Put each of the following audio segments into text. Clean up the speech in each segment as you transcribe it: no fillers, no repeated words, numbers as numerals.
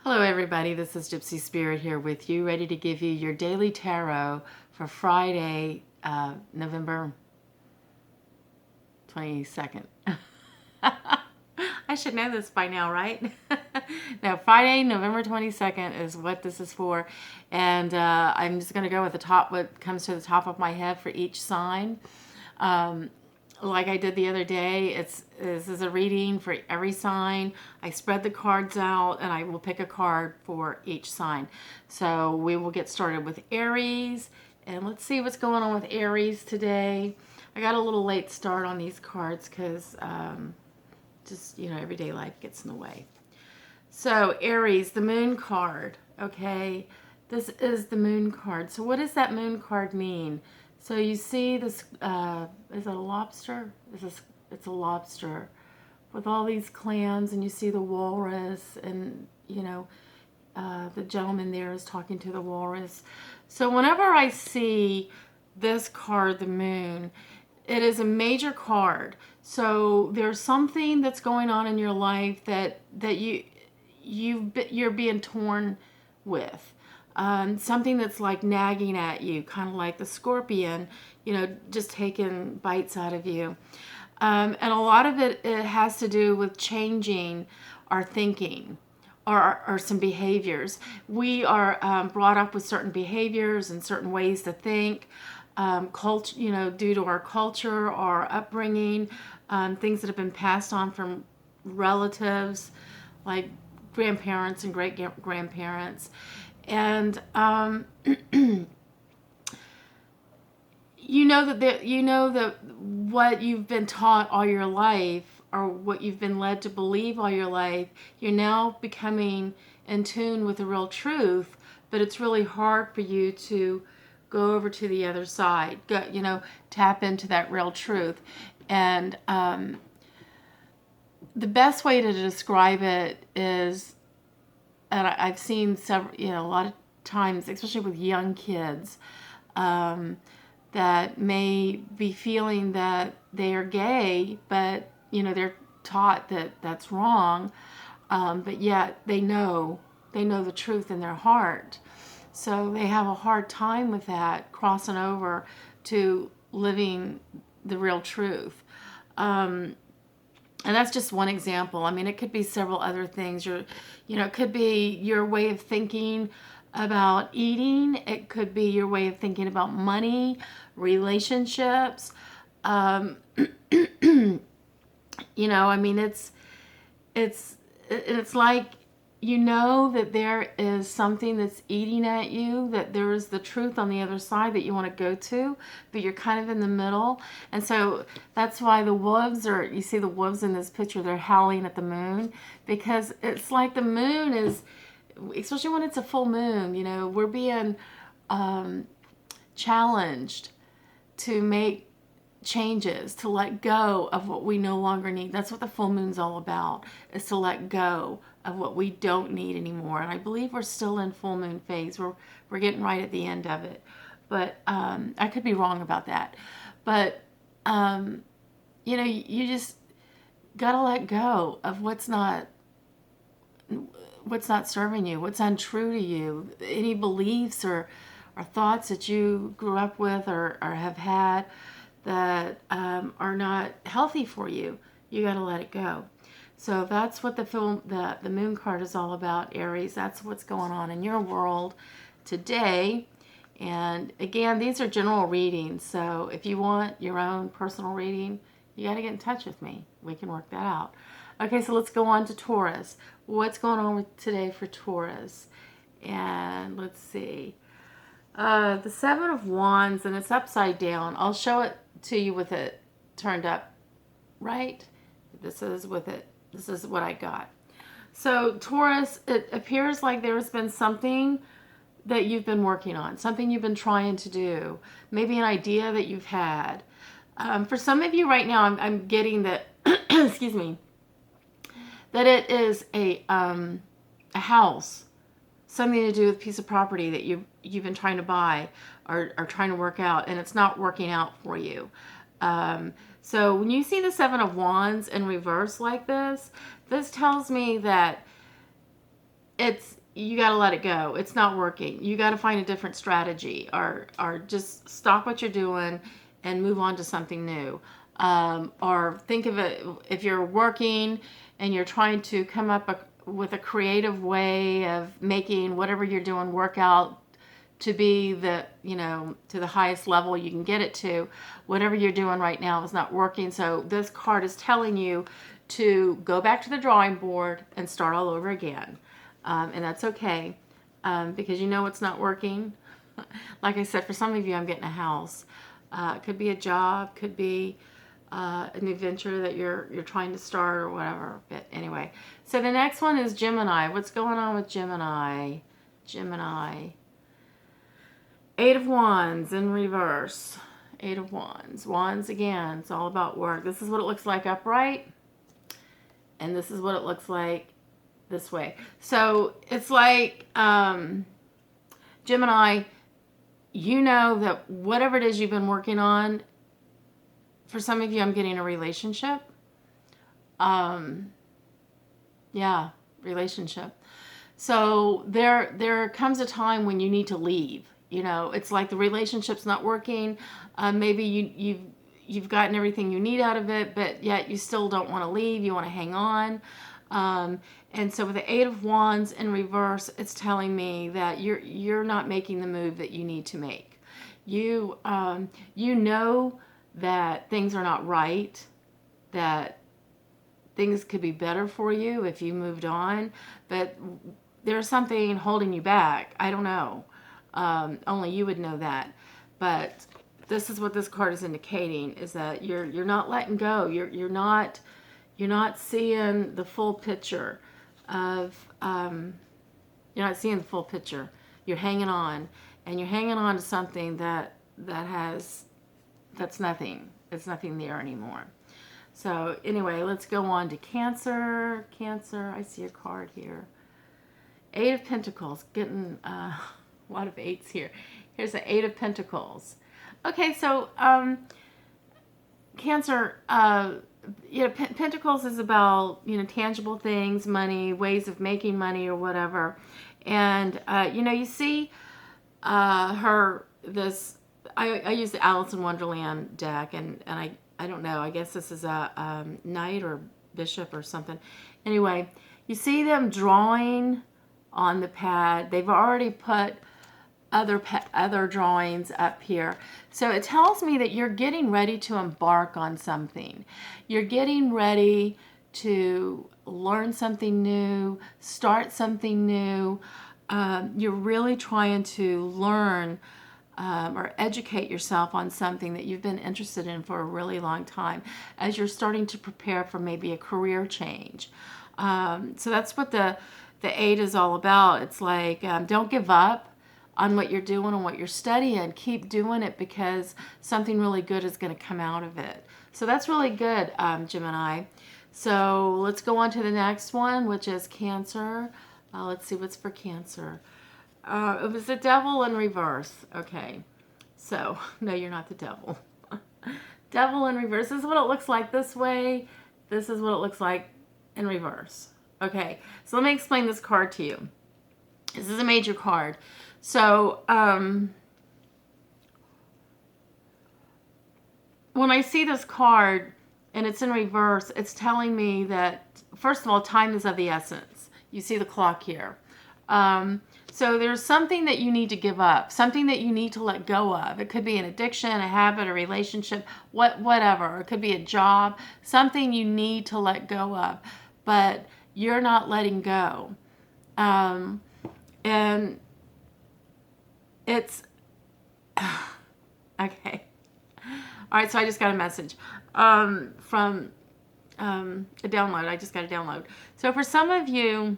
Hello everybody, this is Gypsy Spirit here with you, ready to give you your daily tarot for Friday, November 22nd. I should know this by now, right? No, Friday, November 22nd is what this is for. And I'm just going to go with the top, what comes to the top of my head for each sign. Like I did the other day, this is a reading for every sign. I spread the cards out and I will pick a card for each sign. So we will get started with Aries, and let's see what's going on with Aries today. I got a little late start on these cards because just, everyday life gets in the way. So Aries, the moon card, okay? This is the moon card. So what does that moon card mean? So you see this, is it a lobster? It's a lobster with all these clams, and you see the walrus, and the gentleman there is talking to the walrus. So whenever I see this card, the moon, it is a major card. So there's something that's going on in your life that you're being torn with. Something that's like nagging at you, kind of like the scorpion, just taking bites out of you. And a lot of it has to do with changing our thinking or some behaviors. We are brought up with certain behaviors and certain ways to think, due to our culture, our upbringing, things that have been passed on from relatives, like grandparents and great-grandparents. And that what you've been taught all your life, or what you've been led to believe all your life, you're now becoming in tune with the real truth. But it's really hard for you to go over to the other side, tap into that real truth. And the best way to describe it is, and I've seen several, a lot of times, especially with young kids, that may be feeling that they are gay, but they're taught that that's wrong, but yet they know the truth in their heart. So they have a hard time with that, crossing over to living the real truth. And that's just one example. I mean, it could be several other things. It could be your way of thinking about eating. It could be your way of thinking about money, relationships. It's like, that there is something that's eating at you, that there is the truth on the other side that you want to go to, but you're kind of in the middle. And so that's why you see the wolves in this picture, they're howling at the moon, because it's like the moon is, especially when it's a full moon, we're being challenged to make changes, to let go of what we no longer need. That's what the full moon's all about, is to let go of what we don't need anymore. And I believe we're still in full moon phase. We're getting right at the end of it. But I could be wrong about that. But you just gotta let go of what's not serving you, what's untrue to you, any beliefs or thoughts that you grew up with or have had that are not healthy for you. You got to let it go. So that's what the moon card is all about, Aries. That's what's going on in your world today. And again, these are general readings. So if you want your own personal reading, you got to get in touch with me. We can work that out. Okay, so let's go on to Taurus. What's going on today for Taurus? And let's see. The Seven of Wands, and it's upside down. I'll show it to you with it turned up, right? This is with it. This is what I got. So Taurus, it appears like there's been something that you've been working on, something you've been trying to do, maybe an idea that you've had. For some of you right now, I'm getting that, excuse me, that it is a house, something to do with a piece of property that you've been trying to buy or trying to work out, and it's not working out for you. So when you see the Seven of Wands in reverse like this, this tells me that you got to let it go. It's not working. You got to find a different strategy, or just stop what you're doing and move on to something new. Or think of it, if you're working and you're trying to come up with a creative way of making whatever you're doing work out to be to the highest level you can get it to. Whatever you're doing right now is not working. So this card is telling you to go back to the drawing board and start all over again. And that's okay, because you know it's not working. Like I said, for some of you, I'm getting a house. It could be a job, could be a new venture that you're trying to start or whatever. But anyway, so the next one is Gemini. What's going on with Gemini? Gemini. Eight of Wands in reverse. Eight of Wands. Wands again. It's all about work. This is what it looks like upright. And this is what it looks like this way. So it's like, Gemini, you know that whatever it is you've been working on, for some of you, I'm getting a relationship. Yeah, relationship. So there comes a time when you need to leave. It's like the relationship's not working. Maybe you've gotten everything you need out of it, but yet you still don't want to leave. You want to hang on. And so with the Eight of Wands in reverse, it's telling me that you're not making the move that you need to make. You know that things are not right, that things could be better for you if you moved on, but there's something holding you back. I don't know. Only you would know that. But this is what this card is indicating, is that you're not letting go. You're not seeing the full picture of you're not seeing the full picture. You're hanging on, and you're hanging on to something that's nothing. It's nothing there anymore. So anyway, let's go on to Cancer. Cancer, I see a card here. Eight of Pentacles, getting a lot of eights here. Here's the Eight of Pentacles. Okay, so Cancer, Pentacles is about, tangible things, money, ways of making money or whatever. And, you see I use the Alice in Wonderland deck, and I don't know, I guess this is a knight or bishop or something. Anyway, you see them drawing on the pad. They've already put other drawings up here. So it tells me that you're getting ready to embark on something. You're getting ready to learn something new, start something new. You're really trying to learn or educate yourself on something that you've been interested in for a really long time, as you're starting to prepare for maybe a career change. So that's what the eight is all about. It's like, don't give up on what you're doing and what you're studying. Keep doing it, because something really good is going to come out of it. So that's really good, Gemini. So let's go on to the next one, which is Cancer. Let's see what's for Cancer. It was the Devil in reverse. Okay. So, no, you're not the devil. Devil in reverse. This is what it looks like this way. This is what it looks like in reverse. Okay. So let me explain this card to you. This is a major card. So, when I see this card and it's in reverse, it's telling me that, first of all, time is of the essence. You see the clock here. So there's something that you need to give up, something that you need to let go of. It could be an addiction, a habit, a relationship, whatever. It could be a job, something you need to let go of, but you're not letting go. And it's, okay. All right, so I just got a message from a download. I just got a download. So for some of you,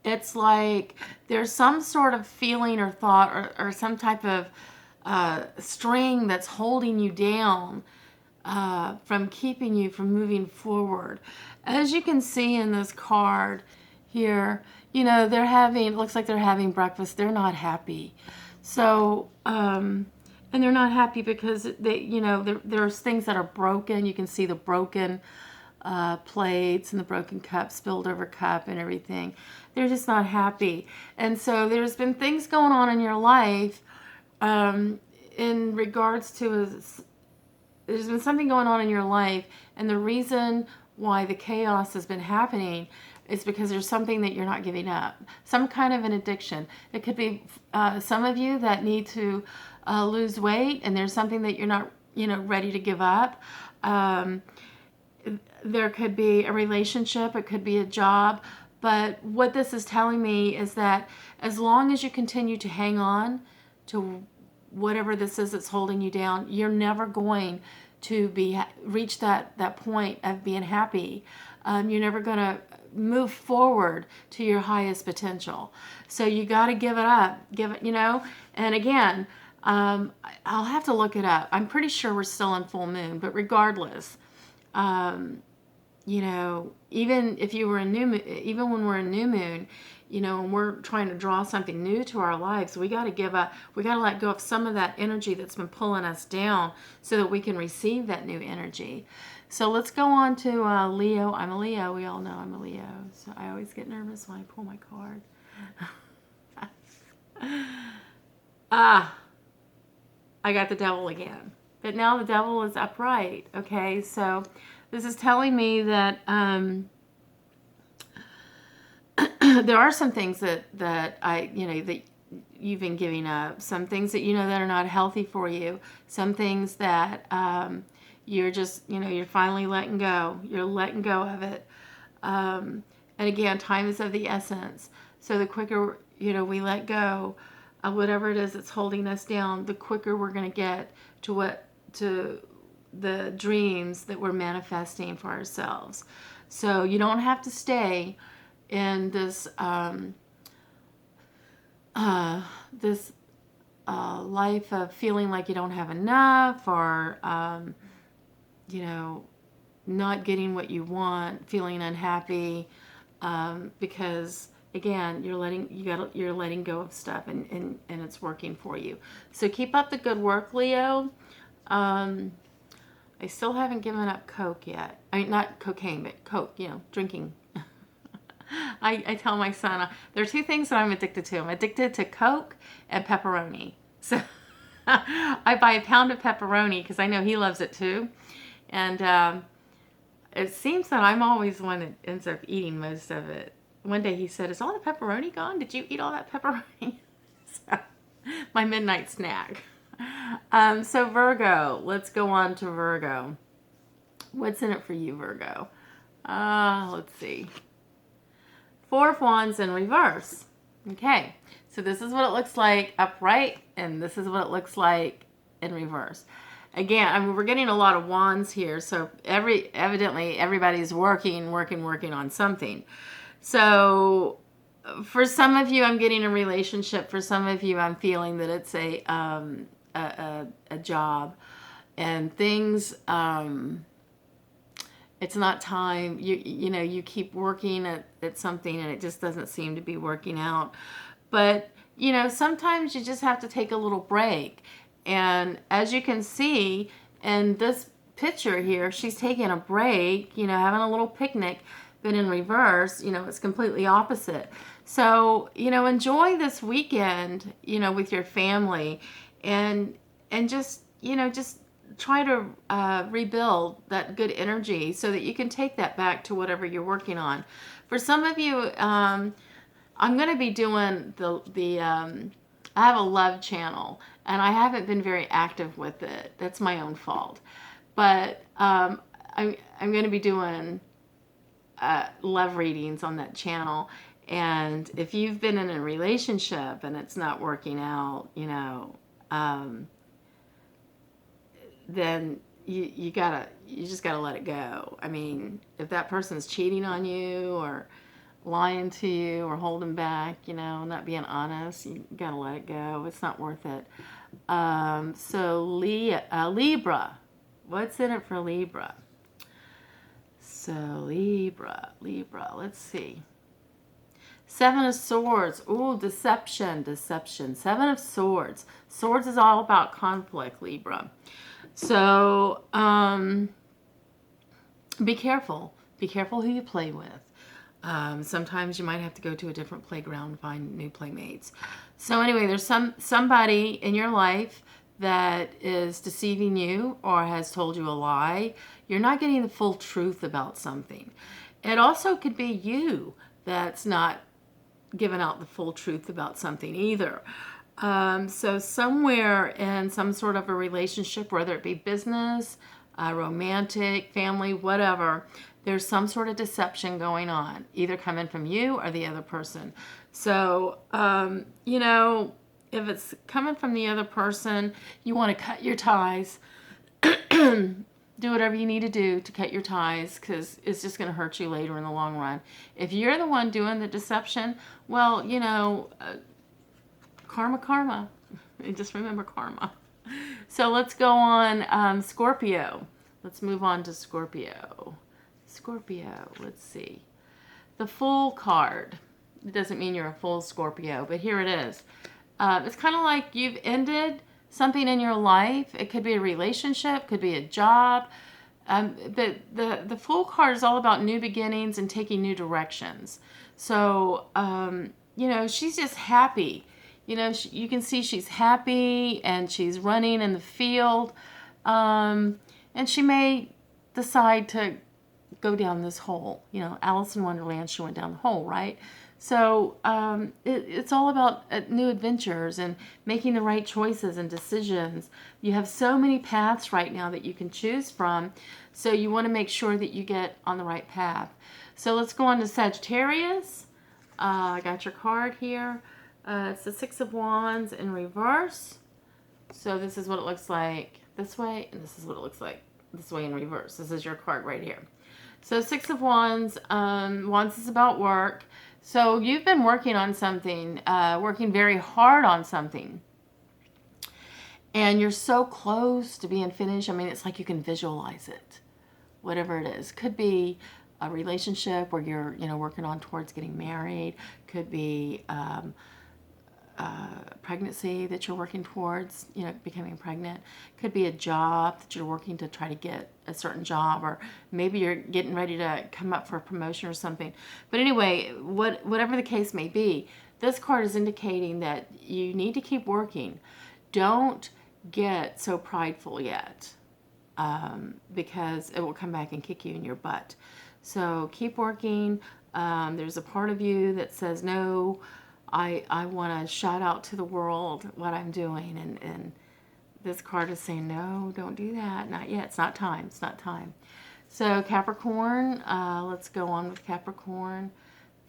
it's like there's some sort of feeling or thought or some type of string that's holding you down from keeping you from moving forward. As you can see in this card here, it looks like they're having breakfast. They're not happy. So, and they're not happy because there's things that are broken. You can see the broken plates and the broken cup, spilled over cup and everything. They're just not happy. And so there's been things going on in your life in regards to there's been something going on in your life, and the reason why the chaos has been happening is because there's something that you're not giving up, some kind of an addiction. It could be some of you that need to lose weight, and there's something that you're not, ready to give up. There could be a relationship, it could be a job, but what this is telling me is that as long as you continue to hang on to whatever this is that's holding you down, you're never going to reach that point of being happy. You're never going to move forward to your highest potential. So you got to give it up, and again, I'll have to look it up. I'm pretty sure we're still in full moon, but regardless, even if you were in new moon, even when we're in new moon, and we're trying to draw something new to our lives, we got to give up. We got to let go of some of that energy that's been pulling us down so that we can receive that new energy. So let's go on to Leo. I'm a Leo. We all know I'm a Leo. So I always get nervous when I pull my card. I got the devil again. But now the devil is upright. Okay, so this is telling me that there are some things that that you've been giving up, some things that that are not healthy for you, some things that you're just you're finally letting go. You're letting go of it. And again, time is of the essence. So the quicker we let go of whatever it is that's holding us down, the quicker we're going to get to the dreams that we're manifesting for ourselves. So you don't have to stay in this life of feeling like you don't have enough, or not getting what you want, feeling unhappy, because again, you're letting go of stuff, and it's working for you. So keep up the good work, Leo. I still haven't given up Coke yet. I mean, not cocaine, but Coke, drinking. I tell my son, there are two things that I'm addicted to. I'm addicted to Coke and pepperoni. So I buy a pound of pepperoni because I know he loves it too. And it seems that I'm always the one that ends up eating most of it. One day he said, "Is all the pepperoni gone? Did you eat all that pepperoni?" So, my midnight snack. So Virgo, let's go on to Virgo. What's in it for you, Virgo? Let's see. Four of Wands in reverse. Okay, so this is what it looks like upright, and this is what it looks like in reverse. Again, we're getting a lot of wands here, so evidently everybody's working on something. So for some of you, I'm getting a relationship. For some of you, I'm feeling that it's a job, and things. It's not time. You keep working at something, and it just doesn't seem to be working out. But sometimes you just have to take a little break. And as you can see in this picture here, she's taking a break, having a little picnic. But in reverse, it's completely opposite. So, enjoy this weekend, with your family, and just try to rebuild that good energy so that you can take that back to whatever you're working on. For some of you, I'm going to be doing I have a love channel, and I haven't been very active with it. That's my own fault. But I'm going to be doing love readings on that channel. And if you've been in a relationship and it's not working out, then you just gotta let it go. I mean, if that person's cheating on you or lying to you or holding back, not being honest, you gotta let it go. It's not worth it. So Libra, what's in it for Libra? So Libra, let's see. Seven of Swords. Ooh, deception. Seven of Swords. Swords is all about conflict, Libra. So, be careful. Be careful who you play with. Sometimes you might have to go to a different playground and find new playmates. So anyway, there's somebody in your life that is deceiving you or has told you a lie. You're not getting the full truth about something. It also could be you that's not giving out the full truth about something either. So somewhere in some sort of a relationship, whether it be business, romantic, family, whatever, there's some sort of deception going on, either coming from you or the other person. So, if it's coming from the other person, you want to cut your ties. Do whatever you need to do to cut your ties, because it's just going to hurt you later in the long run. If you're the one doing the deception, well, karma. Just remember karma. So let's go on Scorpio. Let's move on to Scorpio. Scorpio, let's see. The Fool card. It doesn't mean you're a full Scorpio, but here it is. It's kind of like you've ended something in your life. It could be a relationship, could be a job. But the Fool card is all about new beginnings and taking new directions. So, she's just happy. You can see she's happy and she's running in the field. And she may decide to go down this hole. Alice in Wonderland, she went down the hole, right? So it's all about new adventures and making the right choices and decisions. You have so many paths right now that you can choose from. So you want to make sure that you get on the right path. So let's go on to Sagittarius. I got your card here. It's the Six of Wands in reverse. So this is what it looks like this way, and this is what it looks like this way in reverse. This is your card right here. So Six of Wands, Wands is about work. So you've been working on something, working very hard on something. And you're so close to being finished. I mean, it's like you can visualize it, whatever it is. Could be a relationship where you're, working on towards getting married. Could be pregnancy that you're working towards, becoming pregnant. Could be a job that you're working to try to get a certain job, or maybe you're getting ready to come up for a promotion or something. But anyway, whatever the case may be, this card is indicating that you need to keep working. Don't get so prideful yet, because it will come back and kick you in your butt. So keep working. There's a part of you that says, no, I want to shout out to the world what I'm doing, and this card is saying, no, don't do that. Not yet. It's not time. It's not time. So Capricorn, let's go on with Capricorn.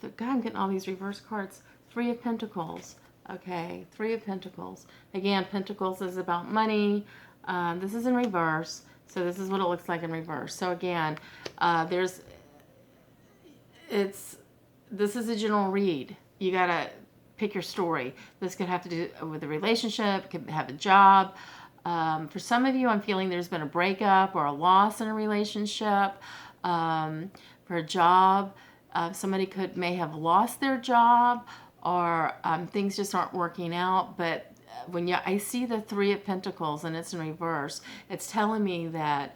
God, I'm getting all these reverse cards. Three of Pentacles. Okay, Three of Pentacles. Again, Pentacles is about money. This is in reverse. So this is what it looks like in reverse. So again, this is a general read. You got to pick your story. This could have to do with a relationship, it could have a job. For some of you, I'm feeling there's been a breakup or a loss in a relationship. For a job, somebody may have lost their job, or things just aren't working out. But when I see the Three of Pentacles and it's in reverse, it's telling me that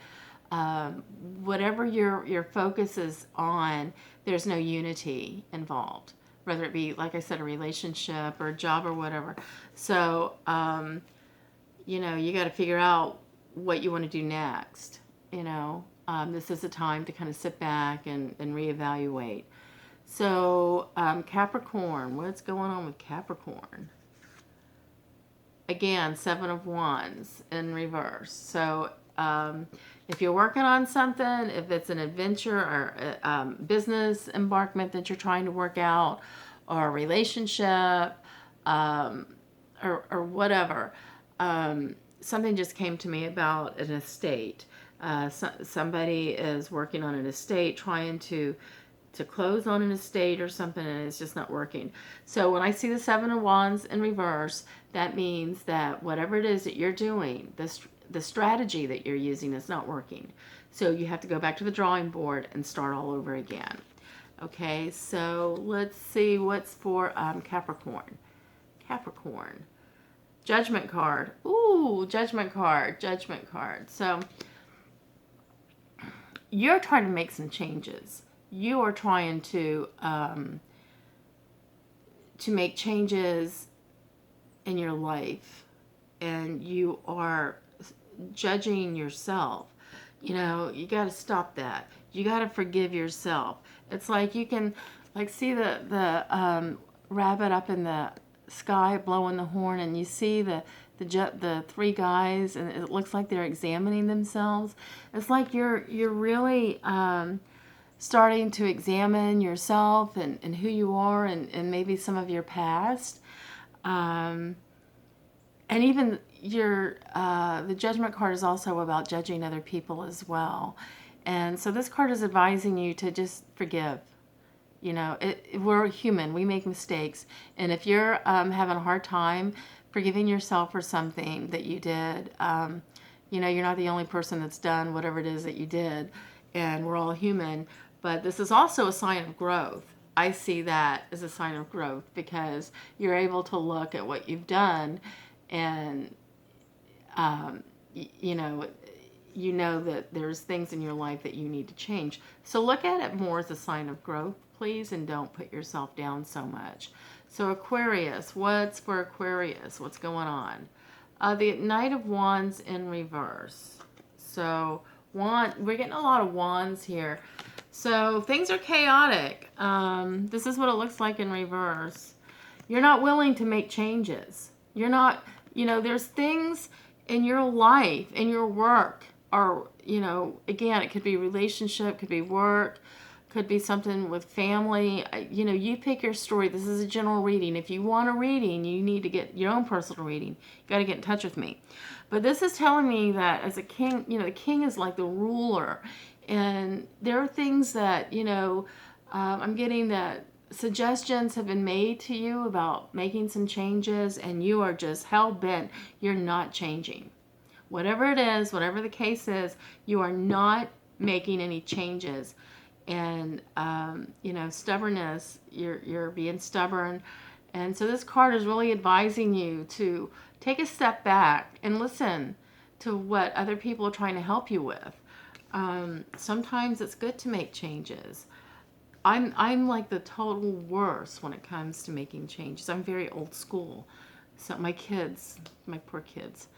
whatever your focus is on, there's no unity involved. Whether it be, like I said, a relationship or a job or whatever. So, you got to figure out what you want to do next. This is a time to kind of sit back and reevaluate. So, Capricorn, what's going on with Capricorn? Again, Seven of Wands in reverse. So, if you're working on something, if it's an adventure or a business embarkment that you're trying to work out, or a relationship, or whatever, something just came to me about an estate. Somebody is working on an estate, trying to close on an estate or something, and it's just not working. So when I see the Seven of Wands in reverse, that means that whatever it is that you're doing, the strategy that you're using is not working. So you have to go back to the drawing board and start all over again. Okay, so let's see what's for Capricorn. Capricorn. Judgment card. Ooh, Judgment card. Judgment card. So you're trying to make some changes. You are trying to make changes in your life, and you are judging yourself. You know, you got to stop that. You got to forgive yourself. It's like you can, like, see the rabbit up in the sky blowing the horn, and you see the three guys, and it looks like they're examining themselves. It's like you're really starting to examine yourself and who you are, and maybe some of your past. And even the judgment card is also about judging other people as well. And so this card is advising you to just forgive. You know, we're human. We make mistakes. And if you're having a hard time forgiving yourself for something that you did, you know, you're not the only person that's done whatever it is that you did. And we're all human. But this is also a sign of growth. I see that as a sign of growth because you're able to look at what you've done and, you know that there's things in your life that you need to change. So look at it more as a sign of growth, please, and don't put yourself down so much. So Aquarius, what's for Aquarius? What's going on? The Knight of Wands in reverse. So we're getting a lot of wands here. So things are chaotic. This is what it looks like in reverse. You're not willing to make changes. You're not, you know, there's things in your life, in your work, or, you know, again, it could be relationship, could be work, could be something with family. You know, you pick your story. This is a general reading. If you want a reading, you need to get your own personal reading. You got to get in touch with me. But this is telling me that as a king, you know, the king is like the ruler. And there are things that, you know, I'm getting that suggestions have been made to you about making some changes, and you are just hell-bent. You're not changing. Whatever it is, whatever the case is, you are not making any changes. And, you know, stubbornness, you're being stubborn. And so this card is really advising you to take a step back and listen to what other people are trying to help you with. Sometimes it's good to make changes. I'm like the total worst when it comes to making changes. I'm very old school. So my poor kids.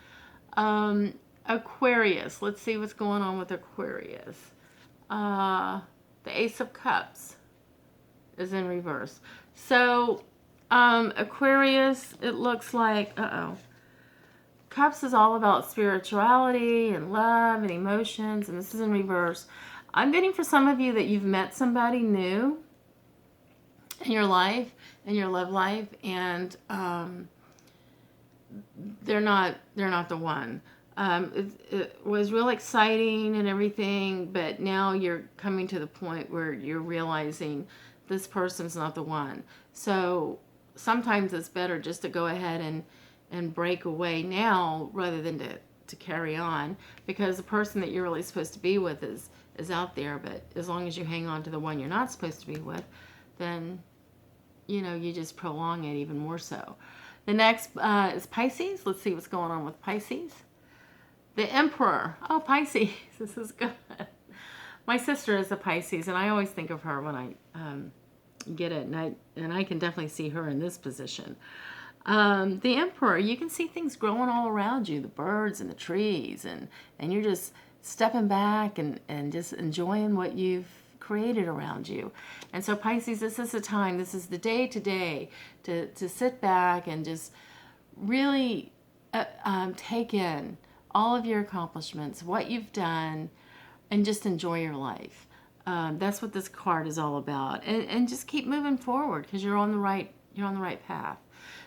Aquarius. Let's see what's going on with Aquarius. The Ace of Cups is in reverse. So Aquarius, it looks like, Cups is all about spirituality and love and emotions, and this is in reverse. I'm getting for some of you that you've met somebody new in your life, in your love life, and they're not the one. It was real exciting and everything, but now you're coming to the point where you're realizing this person's not the one. So sometimes it's better just to go ahead and break away now rather than to carry on, because the person that you're really supposed to be with is out there. But as long as you hang on to the one you're not supposed to be with, then, you know, you just prolong it even more so. The next is Pisces. Let's see what's going on with Pisces. The Emperor. Oh, Pisces. This is good. My sister is a Pisces, and I always think of her when I get it, and I can definitely see her in this position. The Emperor, you can see things growing all around you, the birds and the trees, and you're just stepping back and just enjoying what you've created around you. And so Pisces, this is the time, this is the day today to sit back and just really take in all of your accomplishments, what you've done, and just enjoy your life. That's what this card is all about. And just keep moving forward, because you're on the right path.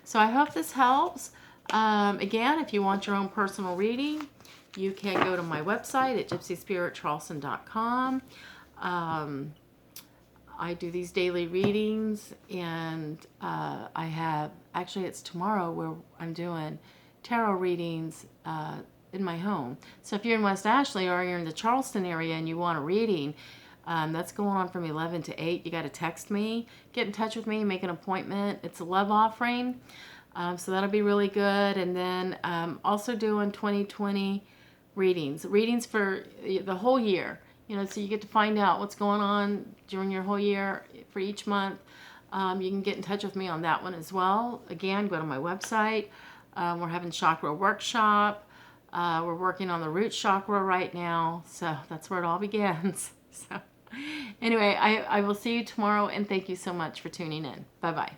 So I hope this helps. Again, if you want your own personal reading, you can go to my website at gypsyspiritcharleston.com. I do these daily readings, and I have, actually it's tomorrow where I'm doing tarot readings in my home. So if you're in West Ashley or you're in the Charleston area and you want a reading, that's going on from 11 to 8. You got to text me, get in touch with me, make an appointment. It's a love offering, so that'll be really good. And then also doing 2020 readings for the whole year. So you get to find out what's going on during your whole year for each month. You can get in touch with me on that one as well. Again, go to my website. We're having chakra workshop. We're working on the root chakra right now. So that's where it all begins. So anyway, I will see you tomorrow, and thank you so much for tuning in. Bye-bye.